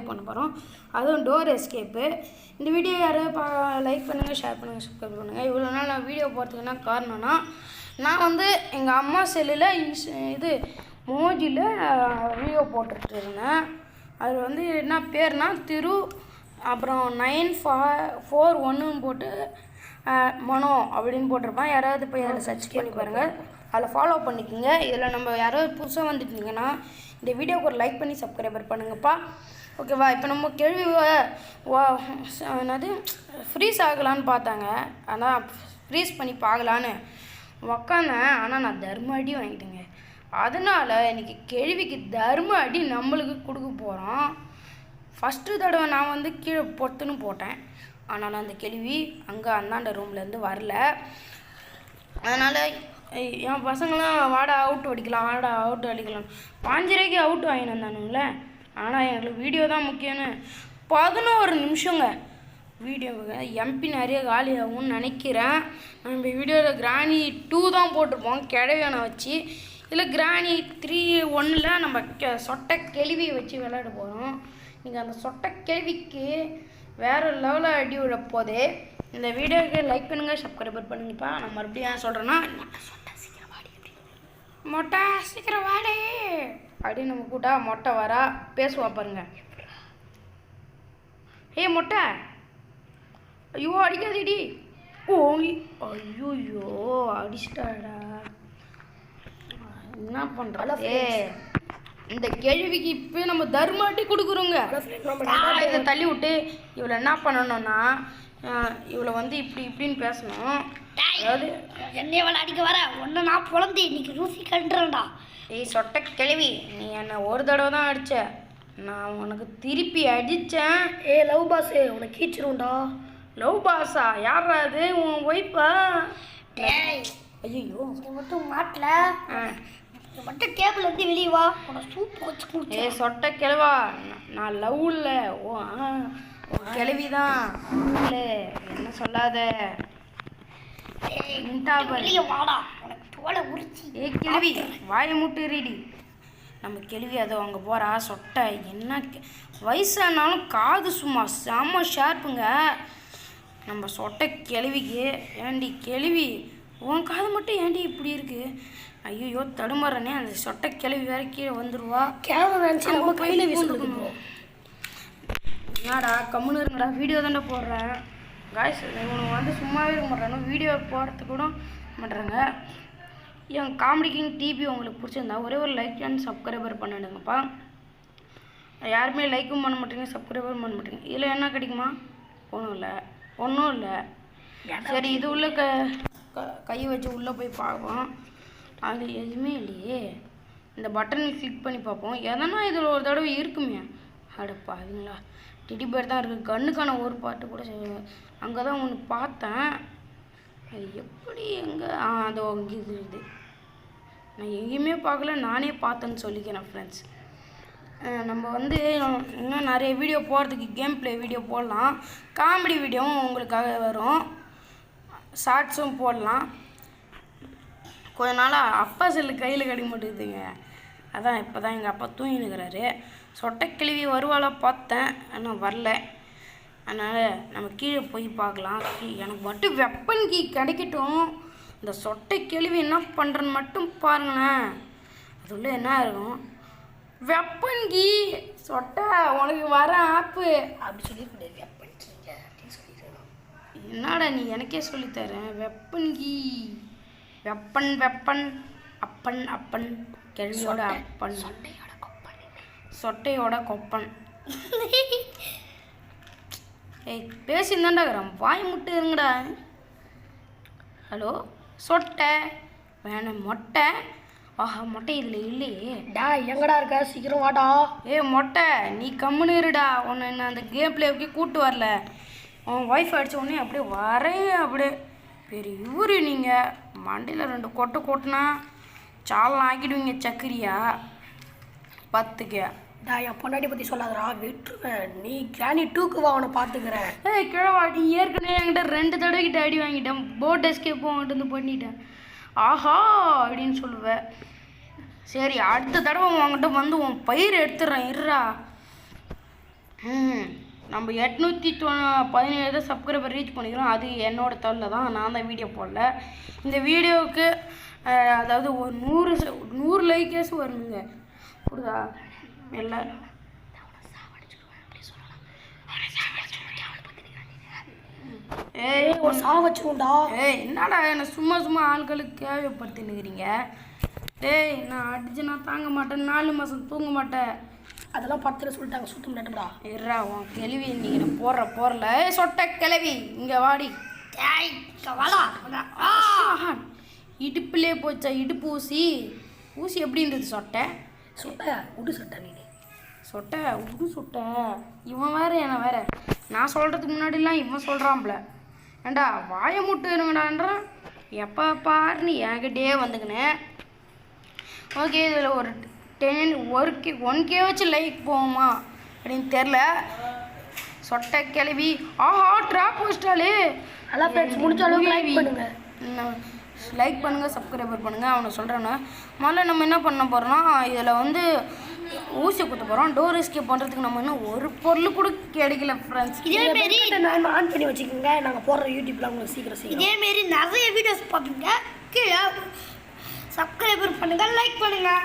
பண்ண போகிறோம். அதுவும் டோர் எஸ்கேப்பு. இந்த வீடியோ யாரும் லைக் பண்ணுங்கள், ஷேர் பண்ணுங்கள், சப்ஸ்கிரைப் பண்ணுங்கள். இவ்வளோ நாள் நான் வீடியோ போகிறதுக்கு என்ன காரணம்னா, நான் வந்து எங்கள் அம்மா செல்லில் இது மோஜியில் வீடியோ போட்டுட்டு இருந்தேன். அது வந்து என்ன பேர்னா திரு அப்புறம் 9441 போட்டு மனோ அப்படின்னு போட்டிருப்பேன். யாராவது போய் அதில் சர்ச் பண்ணி பாருங்கள், அதில் ஃபாலோ பண்ணிக்கோங்க. இதில் நம்ம யாராவது புதுசாக வந்துட்டீங்கன்னா இந்த வீடியோக்கு ஒரு லைக் பண்ணி சப்ஸ்கிரைபர் பண்ணுங்கப்பா, ஓகேவா? இப்போ நம்ம கேள்வி என்னது ஃப்ரீஸ் ஆகலான்னு பார்த்தாங்க, ஆனால் ஃப்ரீஸ் பண்ணி பார்க்கலான்னு உக்காந்தேன். ஆனால் நான் தர்ம அடி வாங்கிட்டேங்க. அதனால் இன்றைக்கி கேள்விக்கு தர்ம அடி நம்மளுக்கு கொடுக்க போகிறோம். ஃபஸ்ட்டு தடவை நான் வந்து கீழே பொத்துன்னு போட்டேன், ஆனால் அந்த கேள்வி அங்கே அந்தாண்ட ரூம்லேருந்து வரல. அதனால் என் பசங்களாம் வாடா அவுட் அடிக்கலாம், வாடா அவுட் அடிக்கலாம், 5 ரூபாய்க்கு அவுட் வாங்கிட்டு வந்தானுங்களே. ஆனால் எங்களுக்கு வீடியோ தான் முக்கியம்னு 11 நிமிஷங்க வீடியோ. எம்பி நிறைய காலி ஆகும்னு நினைக்கிறேன். நம்ம வீடியோவில் கிராணி 2 தான் போட்டிருப்போம் கிழவியான வச்சு. இதில் கிராணி 3.1 நம்ம சொட்டை கேள்வி வச்சு விளையாட போகிறோம். நீங்கள் அந்த சொட்டை கேள்விக்கு வேறு லெவலில் அடி விட போதே. இந்த வீடியோவுக்கு லைக் பண்ணுங்கள், சப்ஸ்கிரைபர் பண்ணுங்கப்பா. நான் மறுபடியும் ஏன் சொல்கிறேன்னா, மொட்டை சீக்கிரம் வாடே அப்படின்னு நம்ம கூட்டா மொட்டை வரா பேசுவா பாருங்க. ஏ மொட்டை, ஐயோ அடிக்காதீடி. ஓ ஐயோ அடிச்சிட்டாடா, என்ன பண்ணுறது? இந்த கேள்விக்கு இப்போ நம்ம தர்மாட்டி கொடுக்குறோங்க. இதை தள்ளி விட்டு இவளை என்ன பண்ணணும்னா, இவளை வந்து இப்படின்னு பேசணும். அதாவது என்னைய விளையாடிக்க வர ஒன்று நான் பிறந்து இன்னைக்கு ரூசி கண்டுறேன்டா. ஏய் சொட்டை கிழவி, நீ என்னை ஒரு தடவை தான் அடித்த, நான் உனக்கு திருப்பி அடித்தேன். லவ் பாஸு உனக்கு கீச்சிரும்டா. லவ் பாஸா? யாரா அது? உன் ஒய்ஃபா? டேய் ஐயோ இது மட்டும் மாட்டல, இது மட்டும் டேபிள் இருந்து வெளியே வா, உன சூப்பு வச்சு குடிச்சு. ஏ சொட்டை கிழவா, நான் லவ் இல்லை, ஓ கிழவி தான் இல்லை, என்ன சொல்லாத. வாடா உனக்கு தோலை உரிச்சி. ஏ கிழவி வாயை முட்டு ரெடி. நம்ம கிழவி அதோ அங்கே போகிறா. சொட்டை என்ன வயசானாலும் காது சும்மா செம்ம ஷார்ப்புங்க. நம்ம சொட்டை கிழவிக்கு ஏண்டி கிழவி உன் காது மட்டும் ஏண்டி இப்படி இருக்குது? ஐயோ தடுமாறனே, அந்த சொட்டை கிழவி வேற கீழே வந்துடுவா. நம்ம கையில் வீசணும். என்னடா கம்முன்னு இருங்கடா, வீடியோ தானே போடுறேன். காய்ஸ் இவனுக்கு வந்து சும்மாவே இருக்க மாட்டேறானு, வீடியோ போடுறதுக்கு கூட மாட்டுறாங்க. என் காமெடி கிங் டிபி உங்களுக்கு பிடிச்சிருந்தா ஒரே ஒரு லைக் அண்ட் சப்ஸ்கிரைபர் பண்ணிடுங்கப்பா. யாருமே லைக்கும் பண்ண மாட்டேங்க, சப்ஸ்கிரைபரும் பண்ண மாட்டேங்க. இதில் என்ன கிடைக்குமா? ஒன்றும் இல்லை. சரி இது உள்ள கை வச்சு உள்ளே போய் பார்ப்போம். அது எதுவுமே இல்லையே. இந்த பட்டனை கிளிக் பண்ணி பார்ப்போம். எதனா இதில் ஒரு தடவை இருக்குமே. அடப்பா அதுங்களா, டெடி பேர் தான் இருக்குது. கண்ணுக்கான ஒரு பாட்டு கூட அங்கே தான் ஒன்று பார்த்தேன். அது எப்படி எங்கே அதோ அங்கே இது நான் எங்கேயுமே பார்க்கல, நானே பார்த்தேன்னு சொல்லிக்கிறேன் ஃப்ரெண்ட்ஸ். நம்ம வந்து இன்னும் நிறைய வீடியோ போடுறதுக்கு கேம் ப்ளே வீடியோ போடலாம், காமெடி வீடியோவும் உங்களுக்காக வரும், ஷார்ட்ஸும் போடலாம். கொஞ்ச நாளாக அப்பா செல்லு கையில் கிடைக்க மாட்டேங்குதுங்க. அதான் இப்போ தான் எங்கள் அப்பா தூங்கினுக்கிறாரு. சொட்டை கிழவி வருவாளாக பார்த்தேன், ஆனால் வரல. அதனால் நம்ம கீழே போய் பார்க்கலாம். எனக்கு மட்டும் வெப்பன் கீ கிடைக்கட்டும். இந்த சொட்டை கிழவி என்ன பண்ணுறன்னு மட்டும் பாருங்களேன். அது உள்ள என்ன இருக்கும்? Weapon key. சொட்டை உனக்கு வர ஆப்பு அப்படி சொல்லி வெப்பன் அப்படின்னு சொல்லிடுறோம். என்னடா நீ எனக்கே சொல்லித்தரேன். வெப்பன் கீ, வெப்பன் அப்பன் கிழவியோட அப்பன், சொட்டையோட கொப்பன். ஏய் பேசியிருந்தாண்டா இருக்கிறான், வாய் முட்டு இருங்கடா. ஹலோ சொட்டை வேணாம் மொட்டை. ஆஹா மொட்டை இதில் இல்லையே. டா எங்கடா இருக்க, சீக்கிரம் வாடா. ஏ மொட்டை நீ கம்முன்னு இருடா, உன்னை நான் அந்த கேம் பிளேவுக்கே கூப்பிட்டு வரல. உன் ஒய்ஃப் அடித்த உடனே அப்படியே வரேன். அப்படியே பெரிய இவரு நீங்கள் மண்டையில் 2 கொட்டினா சாலம் ஆக்கிடுவீங்க சக்கரியா பார்த்துக்க. டா என் பொண்டாட்டி பற்றி சொல்லாதடா, விட்டுருவேன். நீ கிராணி 2க்கு வா, அவனை பார்த்துக்கிறேன். ஏய் கிழவாட்டி, ஏற்கனவே என்கிட்ட 2 தடவைக்கிட்ட அடி வாங்கிட்டேன். போட் எஸ்கேப் உங்கள்கிட்ட வந்து பண்ணிட்டேன். ஆஹா அப்படின்னு சொல்லுவேன். சரி அடுத்த தடவை உங்ககிட்ட வந்து உன் பயிர் எடுத்துடுறேன் இருறா. நம்ம 817 சப்ஸ்கிரைபர் ரீச் பண்ணிக்கிறோம். அது என்னோட தவிர தான், நான் தான் வீடியோ போடல. இந்த வீடியோவுக்கு அதாவது ஒரு 100 லைக்கேஸ் வரணுங்க. புரியுதா? எல்லோரும் என்னடா என்ன சும்மா சும்மா ஆட்களுக்கு கேள்விப்படுத்தினுக்கிறீங்க. டேய் நான் அடிச்சுனா தாங்க மாட்டேன், 4 மாதம் தூங்க மாட்டேன். அதெல்லாம் படத்தில் சொல்லிட்டாங்க, சுத்த மாட்டேன்டா. இருறா உன் கிளவி நீங்கள் போடல. சொட்ட கிளவி இங்கே வாடி. இடுப்புலே போச்சா இடுப்பு ஊசி எப்படி இருந்தது? சொட்டை உடு சொட்டை நீ சொட்டை உடு சொட்டை. இவன் வேற என்ன வேற நான் சொல்கிறதுக்கு முன்னாடிலாம் இவன் சொல்கிறான்ல. ஏண்டா வாயை முட்டு இருங்கடான்றான். எப்போ பாருன்னு என்கிட்டே வந்துக்கினேன். ஓகே இதில் ஒரு 1K வச்சு லைக் போகுமா அப்படின்னு தெரில. சொட்டை கிளவி ட்ராப் வச்சிட்டாலே. நல்லா ஃப்ரெண்ட்ஸ் முடிஞ்ச அளவுக்கு லைக் பண்ணுங்க, சப்ஸ்கிரைபர் பண்ணுங்கள். அவனை சொல்கிறேன்னு முதல்ல நம்ம என்ன பண்ண போகிறோம்னா, இதில் வந்து ஊசி குத்த போகிறோம். டோர் எஸ்கேப் பண்ணுறதுக்கு நம்ம இன்னும் ஒரு பொருள் கூட கிடைக்கல ஃப்ரெண்ட்ஸ். இதேமாரி நான் ஆன் பண்ணி வச்சுக்கோங்க, நாங்கள் போடுற யூடியூப்பில் உங்களுக்கு சீக்கிரம் இதேமாரி நிறைய வீடியோஸ் பார்ப்பீங்க. கீழே சப்ஸ்கிரைபர் பண்ணுங்கள், லைக் பண்ணுங்கள்.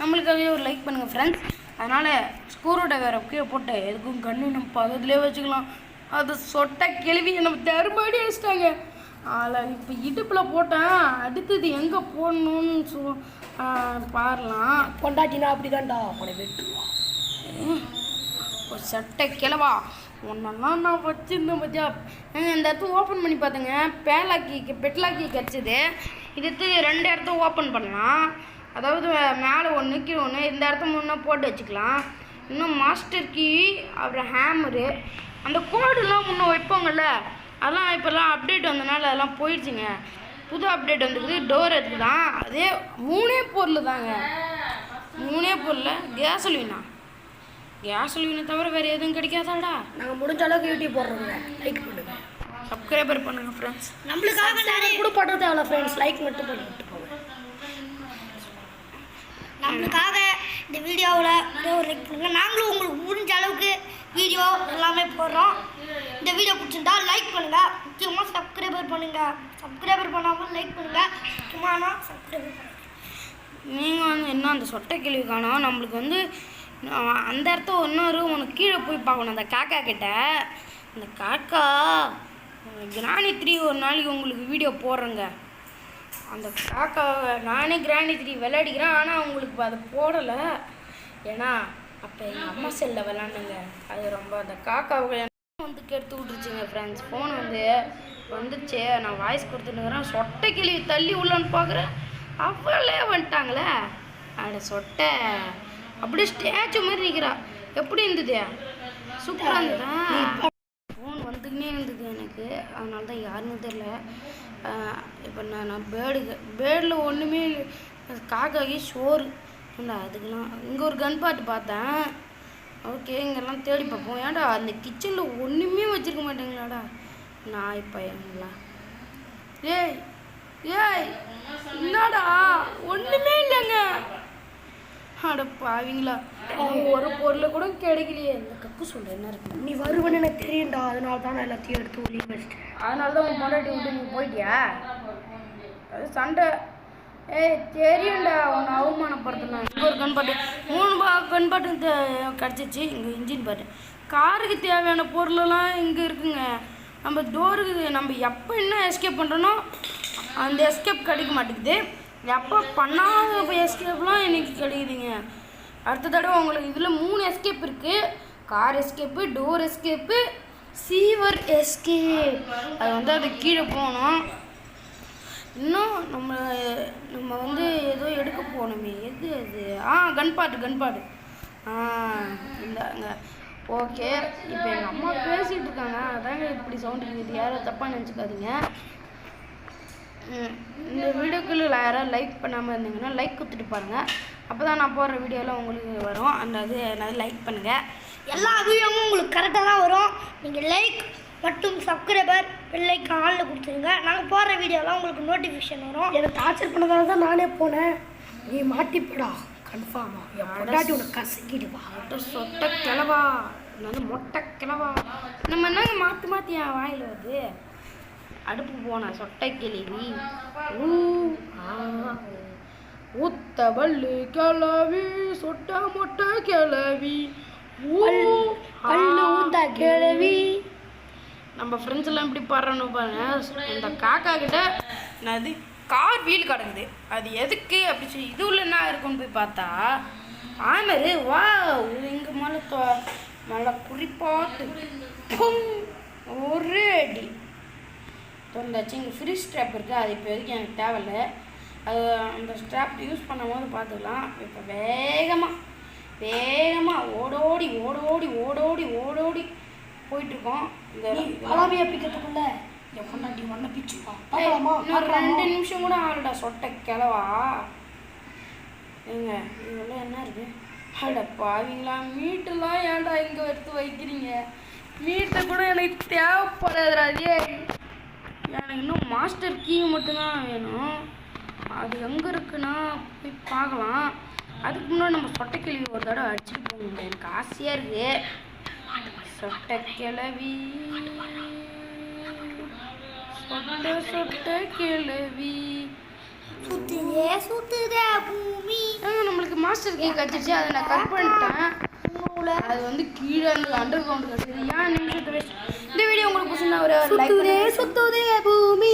நம்மளுக்காகவே ஒரு லைக் பண்ணுங்கள் ஃப்ரெண்ட்ஸ். அதனால் ஸ்கூரோட வேறு கீழே போட்டு எதுக்கும் கண்ணு நம்ம பக்கத்துலேயே வச்சுக்கலாம். அது சொட்டை கிளவி நம்ம தருமாடி வச்சுட்டாங்க. அதில் இப்போ இடுப்பில் போட்டேன். அடுத்தது எங்கே போடணும்னு பாரலாம். பொண்டாட்டினா அப்படி தான்டா உன்னை வெட்டுவா. ஒரு சட்டை கிளவா ஒன்றெல்லாம் நான் வச்சுருந்தேன் பத்தியா. இந்த இடத்த ஓப்பன் பண்ணி பார்த்தேங்க, பெட்லாக்கி கிடச்சிது. இதுக்கு 2 இடத்த ஓப்பன் பண்ணலாம். அதாவது மேலே ஒன்று கீழே ஒன்று, இந்த இடத்த முன்னே போட்டு வச்சுக்கலாம். இன்னும் மாஸ்டர் கீ, அப்புறம் ஹேமரு, அந்த கோடுலாம் முன்னே வைப்பாங்கள்ல, அதெல்லாம் இப்போல்லாம் அப்டேட் வந்தனால அதெல்லாம் போயிடுச்சுங்க. புது அப்டேட் வந்துக்குது. டோர் எடுத்துக்கு தான் அதே 3 பொருள் தாங்க. 3 பொருள். கேசோலினா தவிர வேறு எதுவும் கிடைக்காதாடா. நாங்கள் முடிஞ்ச அளவுக்கு யூடியூப் போடுறோங்க, லைக் பண்ணுங்க, சப்ஸ்கிரைபர் பண்ணுங்கள் ஃப்ரெண்ட்ஸ். நம்மளுக்காக நிறைய கூட பண்ணுறது எவ்வளோ ஃப்ரெண்ட்ஸ், லைக் மட்டும் பண்ணிட்டு போங்க. நம்மளுக்காக இந்த வீடியோவில் ஒரு லைக் பண்ணுங்கள். நாங்களும் உங்களுக்கு முடிஞ்ச அளவுக்கு வீடியோ எல்லாமே போடுறோம். இந்த வீடியோ பிடிச்சிருந்தா லைக் பண்ணுங்கள், முக்கியமாக சப்ஸ்கிரைபர் பண்ணுங்கள். சப்ஸ்கிரைபர் பண்ணாமல் லைக் பண்ணுங்கள், முக்கியமான சப்ஸ்கிரைபர் பண்ணுங்கள். நீங்கள் வந்து என்ன அந்த சொட்டை கேள்வி காணோம். நம்மளுக்கு வந்து அந்த இடத்த இன்னொரு உனக்கு கீழே போய் பார்க்கணும். அந்த காக்கா கிட்ட, அந்த காக்கா கிராணி 3 ஒரு நாளைக்கு உங்களுக்கு வீடியோ போடுறேங்க. அந்த காக்காவை நானே கிராணி 3 விளையாடிக்கிறேன். ஆனால் உங்களுக்கு அதை போடலை. ஏன்னா அப்போ எங்கள் அம்மா செல்லில் விளாண்டுங்க. அது ரொம்ப அந்த காக்காவை வந்து கெடுத்து விட்டுருச்சுங்க ஃப்ரெண்ட்ஸ். ஃபோன் வந்துச்சு. நான் வாய்ஸ் கொடுத்துட்டுக்கிறேன். சொட்டை கிளி தள்ளி உள்ளன்னு பார்க்குறேன், அவளே வந்துட்டாங்களே. அட சொட்டை அப்படியே ஸ்டேச்சு மாதிரி நிற்கிறா. எப்படி இருந்தது? சூப்பராக இருந்ததா? ஃபோன் வந்துக்கினே இருந்தது எனக்கு. அதனால தான் யாருன்னு தெரில. இப்போ நான் பேர்டில் ஒன்றுமே காக்காக்கி சோறு இல்லை. அதுக்கெல்லாம் இங்கே ஒரு கன் பாட்டு பார்த்தேன். ஓகே இங்கெல்லாம் தேடி பார்ப்போம். ஏன்டா அந்த கிச்சனில் ஒன்றுமே வச்சுருக்க மாட்டேங்களாடா நான் இப்போ எங்களா? ஏய் என்னடா ஒன்றுமே இல்லைங்க. அட பாவீங்களா, ஒரு பொருளை கூட கிடைக்கலையே. இந்த கப்பு சொல்கிறேன் என்ன இருக்கு. நீ வருவன்னு எனக்கு தெரியும்டா, அதனால தான் நான் எல்லாத்தையும் எடுத்து ஒளி வச்சிட்டேன். அதனால தான் உன் பொண்டாட்டி விட்டு நீ போயிட்டியா? அது சண்டை. தெரியும்டா உன்னை அவமானப்படுத்தலாம். இங்கே ஒரு கன்பாட்டு 3 கன்பாட்டு கிடச்சிச்சு. இங்கே இன்ஜின் பாட்டு. காருக்கு தேவையான பொருளெல்லாம் இங்கே இருக்குங்க. நம்ம டோருக்கு நம்ம எப்போ என்ன எஸ்கேப் பண்ணுறோனோ அந்த எஸ்கேப் கிடைக்க மாட்டேங்குது. எப்போ பண்ணாத எஸ்கேப்லாம் எனக்கு கிடைக்குதுங்க. அடுத்த தடவை உங்களுக்கு இதில் 3 எஸ்கேப் இருக்குது. Car escape, door escape, sewer escape. அது வந்து அது கீழே போகணும். இன்னும் நம்ம வந்து ஏதோ எடுக்க போகணுமே. எது அது? கன்பாட்டு இந்தாங்க. ஓகே இப்போ எங்கள் அம்மா பேசிகிட்டு இருக்காங்க, அதாங்க இப்படி சவுண்ட் இருக்குது. யாரும் தப்பாக நினச்சிக்காதீங்க. இந்த வீடியோக்குள்ளே யாராவது லைக் பண்ணாமல் இருந்தீங்கன்னா லைக் கொடுத்துட்டு பாருங்கள். அப்போ தான் நான் போடுற வீடியோலாம் உங்களுக்கு வரும். அது லைக் பண்ணுங்கள். எல்லா வீடியோவும் உங்களுக்கு கரெக்டாக தான் வரும். நீங்கள் லைக் மற்றும் சப்ஸ்கிரைபர் பெல்லைக்கு ஆளில் கொடுத்துருங்க. நாங்கள் போடுற வீடியோலாம் உங்களுக்கு நோட்டிஃபிகேஷன் வரும். எனக்கு டார்ச்சர் பண்ணதால தான் நானே போனேன். நீ மாட்டிப்படா கன்ஃபார்மாக. என் பொண்டாட்டி உனக்கு கசக்கிடுவா. சொட்ட கிளவா நான் வந்து மொட்டை கிளவா. நம்ம என்னங்க மாற்றி மாற்றி என் வாயில் வருது. அடுப்பு போன சொட்டை கிளவி. ஊத்த பல்லு கிளவி சொட்ட மொட்டை கிளவி ஊத்த கிளவி. நம்ம ஃப்ரெண்ட்ஸ் எல்லாம் எப்படி பாடுறோன்னு பாருங்க. இந்த காக்கா கிட்ட நான் அது கார் வீல் கிடக்குது. அது எதுக்கு அப்படி சொல்லி இது உள்ள என்ன இருக்குன்னு போய் பார்த்தா ஆமரு வா இங்கே மழை குறிப்பாட்டு ஒரே அடி திறந்தாச்சு. இங்கே ஃப்ரீ ஸ்ட்ராப் இருக்குது. அது இப்போ எதுக்கு எனக்கு தேவையில்லை. அது அந்த ஸ்ட்ராப் யூஸ் பண்ணும் போது பார்த்துக்கலாம். இப்போ வேகமாக ஓடோடி ஓடோடி ஓடோடி ஓடோடி போயிட்டுருக்கோம். இந்த பலாமியா பிக்கிறதுக்குள்ள கொண்டாட்டி ஒன்றை பிச்சுப்போம். இன்னொரு 2 நிமிஷம் கூட ஆளுடா சொட்டை கிளவா. ஏங்க இதெல்லாம் என்ன இருக்கு? அட பாவீங்களா, மீட்டெல்லாம் ஏன்டா இங்கே எடுத்து வைக்கிறீங்க? மீட்டை கூட எனக்கு தேவைப்படாதுடா. அதே எனக்கு இன்னும் மாஸ்டர் கீ மட்டும்தான் வேணும். அது எங்கே இருக்குன்னா போய் பார்க்கலாம். அதுக்கு முன்னாடி நம்ம சொட்டை கிளவி ஒரு தடவை அடிச்சுட்டு போகணும். எனக்கு ஆசையாக இருக்குது. சொட்டை கிளவி சொட்ட கிளவி சுத்துதே பூமி. நம்மளுக்கு மாஸ்டர் கீ கச்சிச்சு. அதை நான் கட் பண்ணிட்டேன். அது வந்து கீழே அந்த அண்டர் கிரவுண்ட் கட்டுது. ஏன் நிமிஷத்தை வேஸ்ட். இந்த வீடியோ உங்களுக்கு பிடிச்சிருந்தா ஒரு லைக் சுத்துதே பூமி